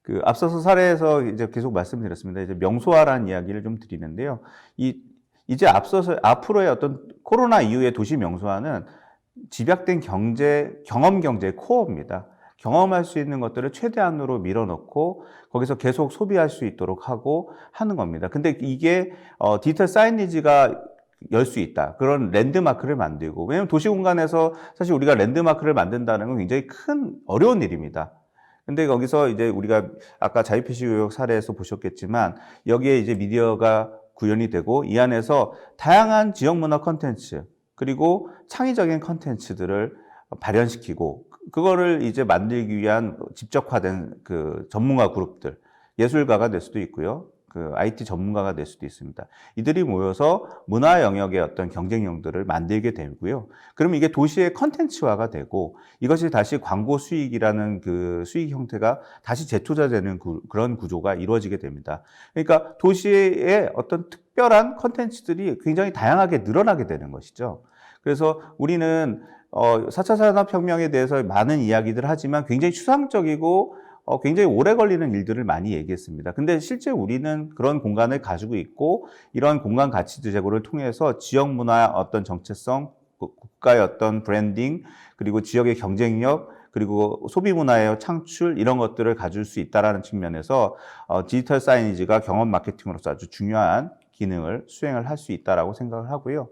그 앞서서 사례에서 이제 계속 말씀드렸습니다. 이제 명소화라는 이야기를 좀 드리는데요. 이제 앞으로의 어떤 코로나 이후의 도시 명소화는 집약된 경험 경제의 코어입니다. 경험할 수 있는 것들을 최대한으로 밀어넣고 거기서 계속 소비할 수 있도록 하는 겁니다. 근데 이게 디지털 사이니지가 열 수 있다. 그런 랜드마크를 만들고, 왜냐하면 도시 공간에서 사실 우리가 랜드마크를 만든다는 건 굉장히 어려운 일입니다. 근데 거기서 이제 우리가 아까 자유표시구역 사례에서 보셨겠지만, 여기에 이제 미디어가 구현이 되고 이 안에서 다양한 지역 문화 콘텐츠 그리고 창의적인 콘텐츠들을 발현시키고, 그거를 이제 만들기 위한 집적화된 그 전문가 그룹들, 예술가가 될 수도 있고요. 그 IT 전문가가 될 수도 있습니다. 이들이 모여서 문화 영역의 어떤 경쟁력들을 만들게 되고요. 그러면 이게 도시의 컨텐츠화가 되고, 이것이 다시 광고 수익이라는 그 수익 형태가 다시 재투자되는 그런 구조가 이루어지게 됩니다. 그러니까 도시의 어떤 특별한 컨텐츠들이 굉장히 다양하게 늘어나게 되는 것이죠. 그래서 우리는 4차 산업혁명에 대해서 많은 이야기들을 하지만 굉장히 추상적이고 굉장히 오래 걸리는 일들을 많이 얘기했습니다. 근데 실제 우리는 그런 공간을 가지고 있고, 이런 공간 가치 제고를 통해서 지역 문화의 어떤 정체성, 국가의 어떤 브랜딩, 그리고 지역의 경쟁력, 그리고 소비 문화의 창출, 이런 것들을 가질 수 있다는 측면에서 디지털 사이니지가 경험 마케팅으로서 아주 중요한 기능을 수행을 할 수 있다라고 생각을 하고요.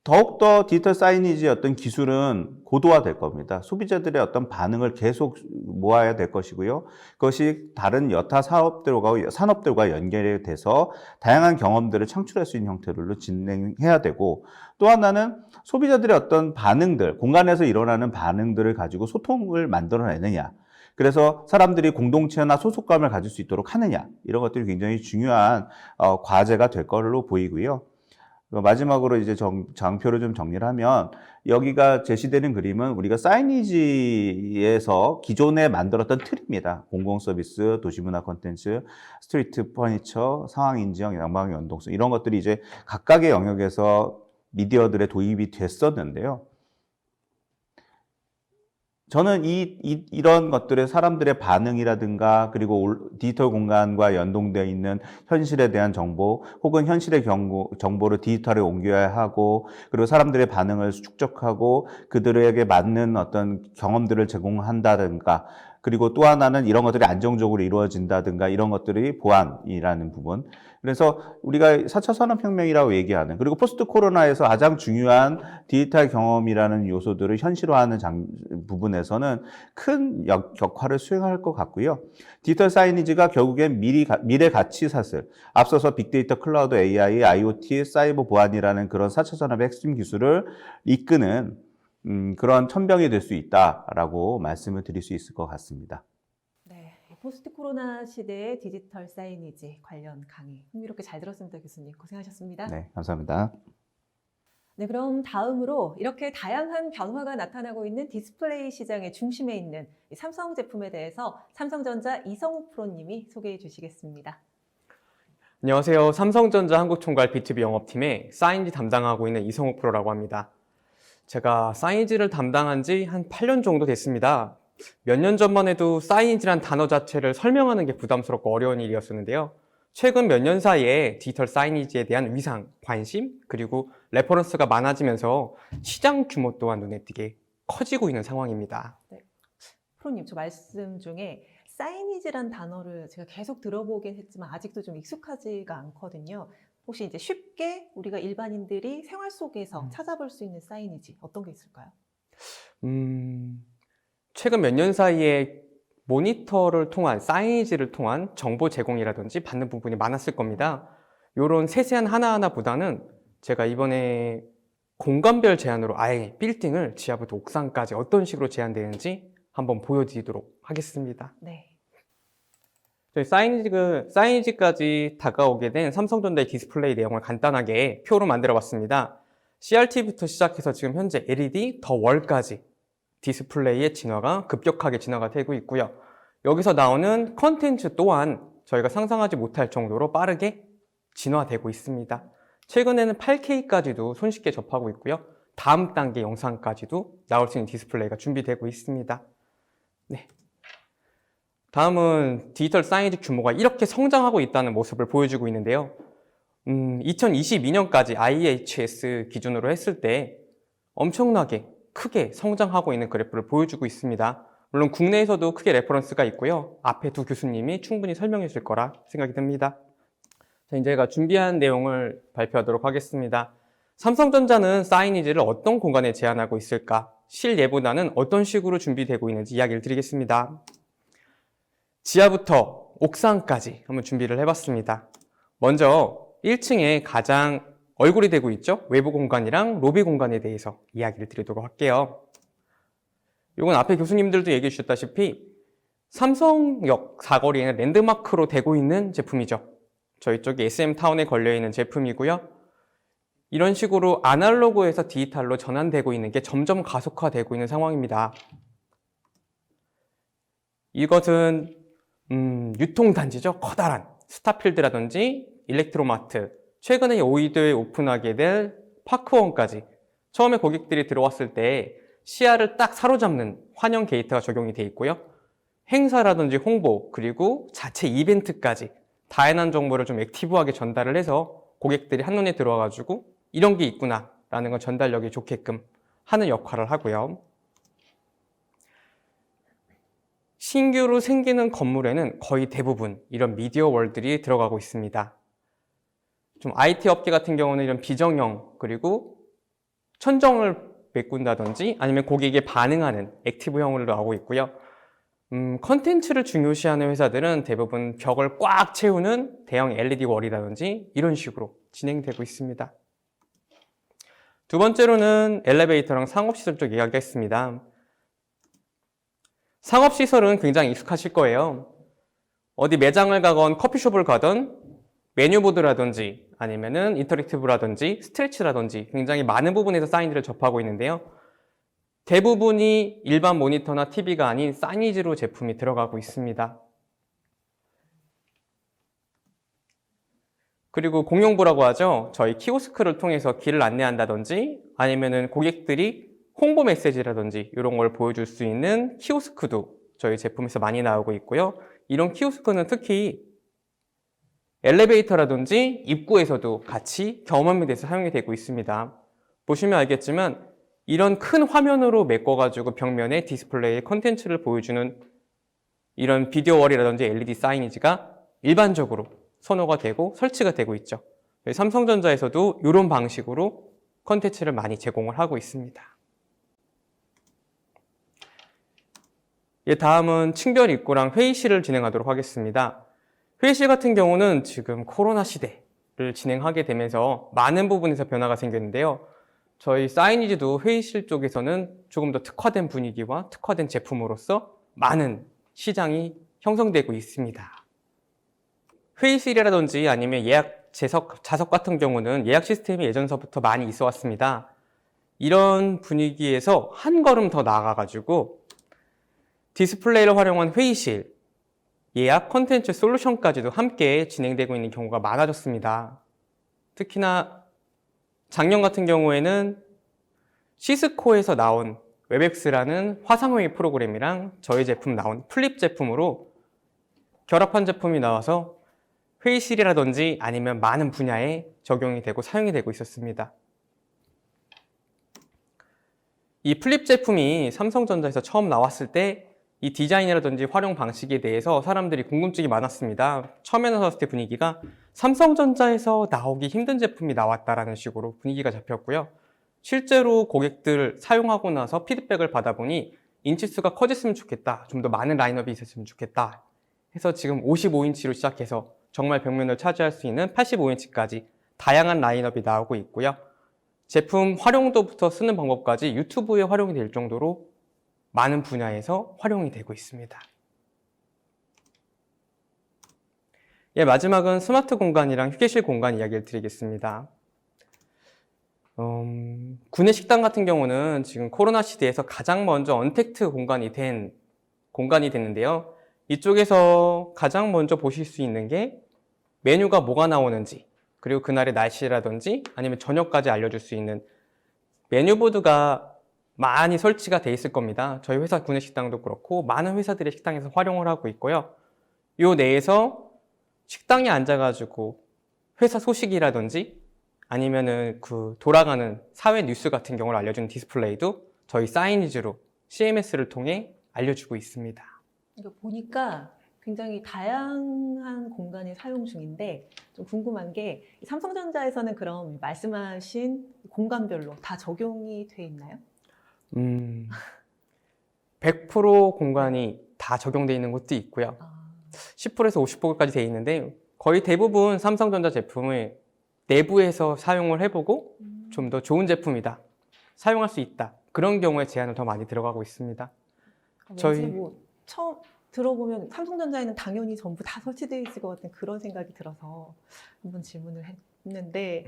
더욱더 디지털 사이니지의 어떤 기술은 고도화될 겁니다. 소비자들의 어떤 반응을 계속 모아야 될 것이고요. 그것이 다른 여타 산업들과 연결이 돼서 다양한 경험들을 창출할 수 있는 형태로 진행해야 되고, 또 하나는 소비자들의 어떤 반응들, 공간에서 일어나는 반응들을 가지고 소통을 만들어내느냐, 그래서 사람들이 공동체나 소속감을 가질 수 있도록 하느냐, 이런 것들이 굉장히 중요한 과제가 될 걸로 보이고요. 마지막으로 이제 장표를 좀 정리를 하면 여기가 제시되는 그림은 우리가 사이니지에서 기존에 만들었던 틀입니다. 공공 서비스, 도시문화 콘텐츠, 스트리트 퍼니처, 상황 인증, 양방 연동성 이런 것들이 이제 각각의 영역에서 미디어들의 도입이 됐었는데요. 저는 이런 것들의 사람들의 반응이라든가 그리고 디지털 공간과 연동되어 있는 현실에 대한 정보 혹은 현실의 정보를 디지털에 옮겨야 하고 그리고 사람들의 반응을 축적하고 그들에게 맞는 어떤 경험들을 제공한다든가 그리고 또 하나는 이런 것들이 안정적으로 이루어진다든가 이런 것들이 보안이라는 부분. 그래서 우리가 4차 산업혁명이라고 얘기하는 그리고 포스트 코로나에서 가장 중요한 디지털 경험이라는 요소들을 현실화하는 부분에서는 큰 역할을 수행할 것 같고요. 디지털 사이니지가 결국엔 미래 가치 사슬, 앞서서 빅데이터, 클라우드, AI, IoT, 사이버 보안이라는 그런 4차 산업의 핵심 기술을 이끄는 그런 천병이 될 수 있다라고 말씀을 드릴 수 있을 것 같습니다. 네, 포스트 코로나 시대의 디지털 사이니지 관련 강의 흥미롭게 잘 들었습니다, 교수님. 고생하셨습니다. 네, 감사합니다. 네, 그럼 다음으로 이렇게 다양한 변화가 나타나고 있는 디스플레이 시장의 중심에 있는 이 삼성 제품에 대해서 삼성전자 이성욱 프로님이 소개해 주시겠습니다. 안녕하세요. 삼성전자 한국총괄 B2B 영업팀의 사이니지 담당하고 있는 이성욱 프로라고 합니다. 제가 사이니지를 담당한 지 한 8년 정도 됐습니다. 몇 년 전만 해도 사이니지란 단어 자체를 설명하는 게 부담스럽고 어려운 일이었었는데요. 최근 몇 년 사이에 디지털 사이니지에 대한 위상, 관심, 그리고 레퍼런스가 많아지면서 시장 규모 또한 눈에 띄게 커지고 있는 상황입니다. 프로님, 저 말씀 중에 사이니지란 단어를 제가 계속 들어보긴 했지만 아직도 좀 익숙하지가 않거든요. 혹시 이제 쉽게 우리가 일반인들이 생활 속에서 찾아볼 수 있는 사이니지 어떤 게 있을까요? 최근 몇 년 사이에 모니터를 통한 사이니지를 통한 정보 제공이라든지 받는 부분이 많았을 겁니다. 이런 세세한 하나하나보다는 제가 이번에 공간별 제한으로 아예 빌딩을 지하부터 옥상까지 어떤 식으로 제한되는지 한번 보여드리도록 하겠습니다. 네. 저희 사이니지까지 다가오게 된 삼성전자의 디스플레이 내용을 간단하게 표로 만들어 봤습니다. CRT부터 시작해서 지금 현재 LED, 더 월까지 디스플레이의 진화가 급격하게 진화가 되고 있고요. 여기서 나오는 컨텐츠 또한 저희가 상상하지 못할 정도로 빠르게 진화되고 있습니다. 최근에는 8K까지도 손쉽게 접하고 있고요. 다음 단계 영상까지도 나올 수 있는 디스플레이가 준비되고 있습니다. 네. 다음은 디지털 사이니지 규모가 이렇게 성장하고 있다는 모습을 보여주고 있는데요. 2022년까지 IHS 기준으로 했을 때 엄청나게 크게 성장하고 있는 그래프를 보여주고 있습니다. 물론 국내에서도 크게 레퍼런스가 있고요. 앞에 두 교수님이 충분히 설명해 줄 거라 생각이 듭니다. 자, 이제 제가 준비한 내용을 발표하도록 하겠습니다. 삼성전자는 사이니지를 어떤 공간에 제한하고 있을까? 실예보다는 어떤 식으로 준비되고 있는지 이야기를 드리겠습니다. 지하부터 옥상까지 한번 준비를 해봤습니다. 먼저 1층에 가장 얼굴이 되고 있죠? 외부 공간이랑 로비 공간에 대해서 이야기를 드리도록 할게요. 이건 앞에 교수님들도 얘기해 주셨다시피 삼성역 사거리에는 랜드마크로 되고 있는 제품이죠. 저희 쪽에 SM타운에 걸려있는 제품이고요. 이런 식으로 아날로그에서 디지털로 전환되고 있는 게 점점 가속화되고 있는 상황입니다. 이것은 유통단지죠. 커다란 스타필드라든지 일렉트로마트, 최근에 여의도에 오픈하게 될 파크원까지 처음에 고객들이 들어왔을 때 시야를 딱 사로잡는 환영 게이트가 적용이 되어 있고요. 행사라든지 홍보, 그리고 자체 이벤트까지 다양한 정보를 좀 액티브하게 전달을 해서 고객들이 한눈에 들어와가지고 이런 게 있구나 라는 건 전달력이 좋게끔 하는 역할을 하고요. 신규로 생기는 건물에는 거의 대부분 이런 미디어 월들이 들어가고 있습니다. 좀 IT 업계 같은 경우는 이런 비정형 그리고 천정을 메꾼다든지 아니면 고객에게 반응하는 액티브형으로 나오고 있고요. 컨텐츠를 중요시하는 회사들은 대부분 벽을 꽉 채우는 대형 LED 월이라든지 이런 식으로 진행되고 있습니다. 두 번째로는 엘리베이터랑 상업시설 쪽 이야기했습니다. 상업시설은 굉장히 익숙하실 거예요. 어디 매장을 가건 커피숍을 가던 메뉴보드라든지 아니면은 인터랙티브라든지 스트레치라든지 굉장히 많은 부분에서 사이니지를 접하고 있는데요. 대부분이 일반 모니터나 TV가 아닌 사이니지로 제품이 들어가고 있습니다. 그리고 공용부라고 하죠. 저희 키오스크를 통해서 길을 안내한다든지 아니면은 고객들이 홍보 메시지라든지 이런 걸 보여줄 수 있는 키오스크도 저희 제품에서 많이 나오고 있고요. 이런 키오스크는 특히 엘리베이터라든지 입구에서도 같이 경험이 돼서 사용이 되고 있습니다. 보시면 알겠지만 이런 큰 화면으로 메꿔가지고 벽면에 디스플레이에 컨텐츠를 보여주는 이런 비디오 월이라든지 LED 사이니지가 일반적으로 선호가 되고 설치가 되고 있죠. 삼성전자에서도 이런 방식으로 컨텐츠를 많이 제공을 하고 있습니다. 다음은 층별 입구랑 회의실을 진행하도록 하겠습니다. 회의실 같은 경우는 지금 코로나 시대를 진행하게 되면서 많은 부분에서 변화가 생겼는데요. 저희 사이니지도 회의실 쪽에서는 조금 더 특화된 분위기와 특화된 제품으로서 많은 시장이 형성되고 있습니다. 회의실이라든지 아니면 예약 자석 같은 경우는 예약 시스템이 예전서부터 많이 있어 왔습니다. 이런 분위기에서 한 걸음 더 나아가가지고 디스플레이를 활용한 회의실, 예약 콘텐츠 솔루션까지도 함께 진행되고 있는 경우가 많아졌습니다. 특히나 작년 같은 경우에는 시스코에서 나온 웹엑스라는 화상회의 프로그램이랑 저희 제품 나온 플립 제품으로 결합한 제품이 나와서 회의실이라든지 아니면 많은 분야에 적용이 되고 사용이 되고 있었습니다. 이 플립 제품이 삼성전자에서 처음 나왔을 때 이 디자인이라든지 활용 방식에 대해서 사람들이 궁금증이 많았습니다. 처음에 나왔을 때 분위기가 삼성전자에서 나오기 힘든 제품이 나왔다라는 식으로 분위기가 잡혔고요. 실제로 고객들 사용하고 나서 피드백을 받아보니 인치수가 커졌으면 좋겠다, 좀 더 많은 라인업이 있었으면 좋겠다 해서 지금 55인치로 시작해서 정말 벽면을 차지할 수 있는 85인치까지 다양한 라인업이 나오고 있고요. 제품 활용도부터 쓰는 방법까지 유튜브에 활용이 될 정도로 많은 분야에서 활용이 되고 있습니다. 마지막은 스마트 공간이랑 휴게실 공간 이야기를 드리겠습니다. 구내식당 같은 경우는 지금 코로나 시대에서 가장 먼저 언택트 공간이 됐는데요. 이쪽에서 가장 먼저 보실 수 있는 게 메뉴가 뭐가 나오는지, 그리고 그날의 날씨라든지 아니면 저녁까지 알려줄 수 있는 메뉴보드가 많이 설치가 돼 있을 겁니다. 저희 회사 구내식당도 그렇고 많은 회사들의 식당에서 활용을 하고 있고요. 요 내에서 식당에 앉아가지고 회사 소식이라든지 아니면은 그 돌아가는 사회 뉴스 같은 경우를 알려주는 디스플레이도 저희 사이니지로 CMS를 통해 알려주고 있습니다. 그러니까 보니까 굉장히 다양한 공간이 사용 중인데 좀 궁금한 게 삼성전자에서는 그럼 말씀하신 공간별로 다 적용이 돼 있나요? 100% 공간이 다 적용되어 있는 곳도 있고요. 10%에서 50%까지 되어 있는데 거의 대부분 삼성전자 제품을 내부에서 사용을 해보고 좀 더 좋은 제품이다, 사용할 수 있다, 그런 경우에 제한을 더 많이 들어가고 있습니다. 왠지 뭐 처음 들어보면 삼성전자에는 당연히 전부 다 설치되어 있을 것 같은 그런 생각이 들어서 한번 질문을 했는데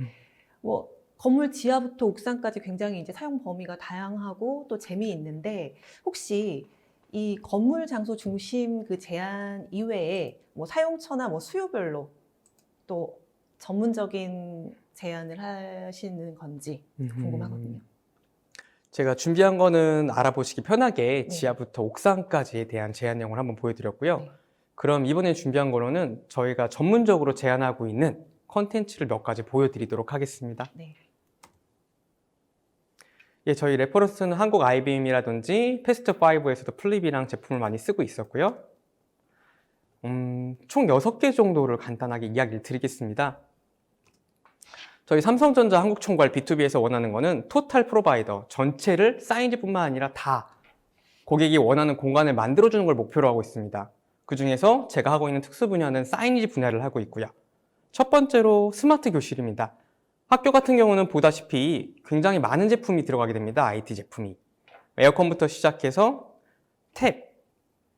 뭐 건물 지하부터 옥상까지 굉장히 이제 사용 범위가 다양하고 또 재미있는데 혹시 이 건물 장소 중심 그 제한 이외에 뭐 사용처나 뭐 수요별로 또 전문적인 제한을 하시는 건지 궁금하거든요. 제가 준비한 거는 알아보시기 편하게 네. 지하부터 옥상까지에 대한 제한 내용을 한번 보여드렸고요. 네. 그럼 이번에 준비한 거로는 저희가 전문적으로 제한하고 있는 컨텐츠를 몇 가지 보여드리도록 하겠습니다. 네. 저희 레퍼런스는 한국 IBM이라든지 패스트5에서도 플립이랑 제품을 많이 쓰고 있었고요. 총 6개 정도를 간단하게 이야기를 드리겠습니다. 저희 삼성전자 한국총괄 B2B에서 원하는 거는 토탈 프로바이더 전체를 사이즈뿐만 아니라 다 고객이 원하는 공간을 만들어주는 걸 목표로 하고 있습니다. 그 중에서 제가 하고 있는 특수 분야는 사이니지 분야를 하고 있고요. 첫 번째로 스마트 교실입니다. 학교 같은 경우는 보다시피 굉장히 많은 제품이 들어가게 됩니다. IT 제품이. 에어컨부터 시작해서 탭,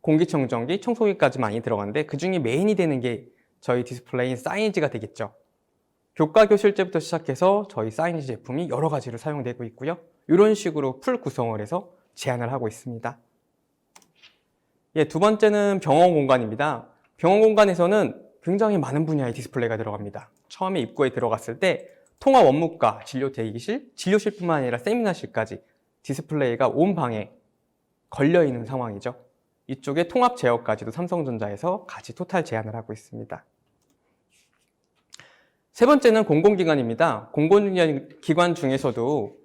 공기청정기, 청소기까지 많이 들어가는데 그 중에 메인이 되는 게 저희 디스플레이인 사이니지가 되겠죠. 교과 교실제부터 시작해서 저희 사이니지 제품이 여러 가지로 사용되고 있고요. 이런 식으로 풀 구성을 해서 제안을 하고 있습니다. 예, 두 번째는 병원 공간입니다. 병원 공간에서는 굉장히 많은 분야의 디스플레이가 들어갑니다. 처음에 입구에 들어갔을 때 통합 원무과, 진료 대기실, 진료실뿐만 아니라 세미나실까지 디스플레이가 온 방에 걸려 있는 상황이죠. 이쪽에 통합 제어까지도 삼성전자에서 같이 토탈 제안을 하고 있습니다. 세 번째는 공공기관입니다. 공공기관 중에서도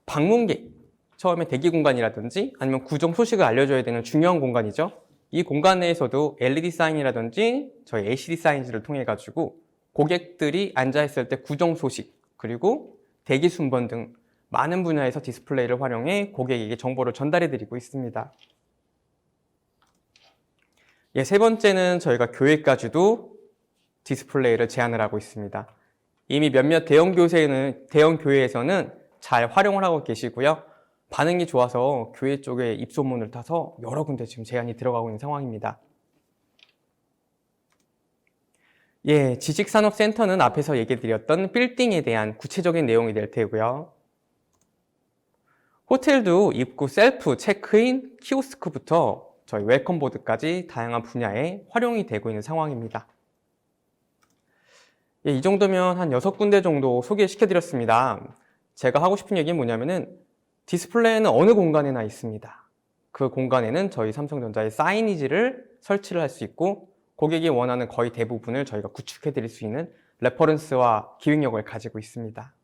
방문객, 처음에 대기 공간이라든지 아니면 구정 소식을 알려줘야 되는 중요한 공간이죠. 이 공간 내에서도 LED 사인이라든지 저희 LCD 사인지를 통해 가지고 고객들이 앉아있을 때 구정 소식, 그리고 대기 순번 등 많은 분야에서 디스플레이를 활용해 고객에게 정보를 전달해 드리고 있습니다. 예, 세 번째는 저희가 교회까지도 디스플레이를 제안을 하고 있습니다. 이미 몇몇 대형 교회에서는 잘 활용을 하고 계시고요. 반응이 좋아서 교회 쪽에 입소문을 타서 여러 군데 지금 제안이 들어가고 있는 상황입니다. 예, 지식산업센터는 앞에서 얘기드렸던 빌딩에 대한 구체적인 내용이 될 테고요. 호텔도 입구 셀프, 체크인, 키오스크부터 저희 웰컴보드까지 다양한 분야에 활용이 되고 있는 상황입니다. 예, 이 정도면 한 6군데 정도 소개시켜드렸습니다. 제가 하고 싶은 얘기는 뭐냐면은 디스플레이는 어느 공간에나 있습니다. 그 공간에는 저희 삼성전자의 사이니지를 설치를 할 수 있고 고객이 원하는 거의 대부분을 저희가 구축해 드릴 수 있는 레퍼런스와 기획력을 가지고 있습니다.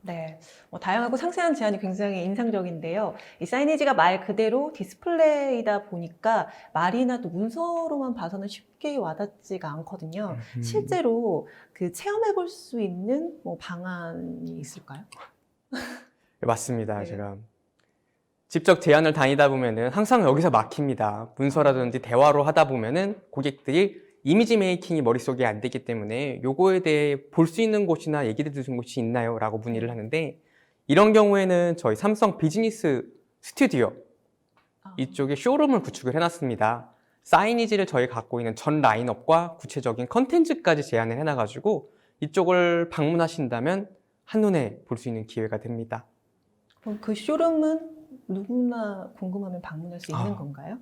네, 다양하고 상세한 제안이 굉장히 인상적인데요. 이 사이니지가 말 그대로 디스플레이다 보니까 말이나 또 문서로만 봐서는 쉽게 와닿지가 않거든요. 실제로 체험해 볼 수 있는 방안이 있을까요? 네, 맞습니다. 네. 제가 직접 제안을 다니다 보면은 항상 여기서 막힙니다. 문서라든지 대화로 하다 보면은 고객들이 이미지 메이킹이 머릿속에 안 되기 때문에 요거에 대해 볼 수 있는 곳이나 얘기를 들은 곳이 있나요? 라고 문의를 하는데, 이런 경우에는 저희 삼성 비즈니스 스튜디오 이쪽에 쇼룸을 구축을 해놨습니다. 사이니지를 저희 갖고 있는 전 라인업과 구체적인 컨텐츠까지 제안을 해놔가지고 이쪽을 방문하신다면 한눈에 볼 수 있는 기회가 됩니다. 그럼 그 쇼룸은 누구나 궁금하면 방문할 수 있는 건가요?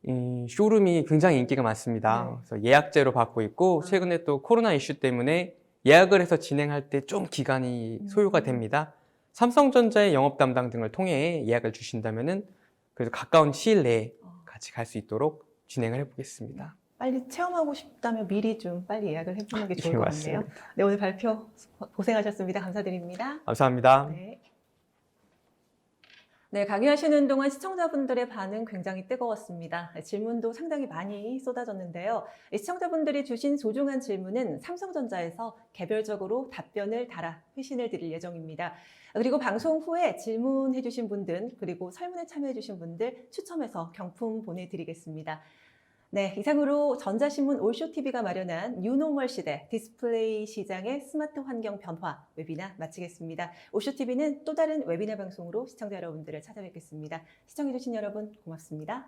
이 쇼룸이 굉장히 인기가 많습니다. 네. 그래서 예약제로 받고 있고, 최근에 또 코로나 이슈 때문에 예약을 해서 진행할 때 좀 기간이 소요가 됩니다. 삼성전자의 영업 담당 등을 통해 예약을 주신다면은 그래도 가까운 시일 내에 같이 갈 수 있도록 진행을 해보겠습니다. 빨리 체험하고 싶다면 미리 좀 빨리 예약을 해보는 게 좋을 예, 것 같네요. 맞습니다. 네, 오늘 발표 고생하셨습니다. 감사드립니다. 감사합니다. 네. 네, 강의하시는 동안 시청자분들의 반응 굉장히 뜨거웠습니다. 질문도 상당히 많이 쏟아졌는데요. 시청자분들이 주신 소중한 질문은 삼성전자에서 개별적으로 답변을 달아 회신을 드릴 예정입니다. 그리고 방송 후에 질문해주신 분들, 그리고 설문에 참여해주신 분들 추첨해서 경품 보내드리겠습니다. 네, 이상으로 전자신문 올쇼TV가 마련한 뉴노멀 시대 디스플레이 시장의 스마트 환경 변화 웨비나 마치겠습니다. 올쇼TV는 또 다른 웨비나 방송으로 시청자 여러분들을 찾아뵙겠습니다. 시청해주신 여러분 고맙습니다.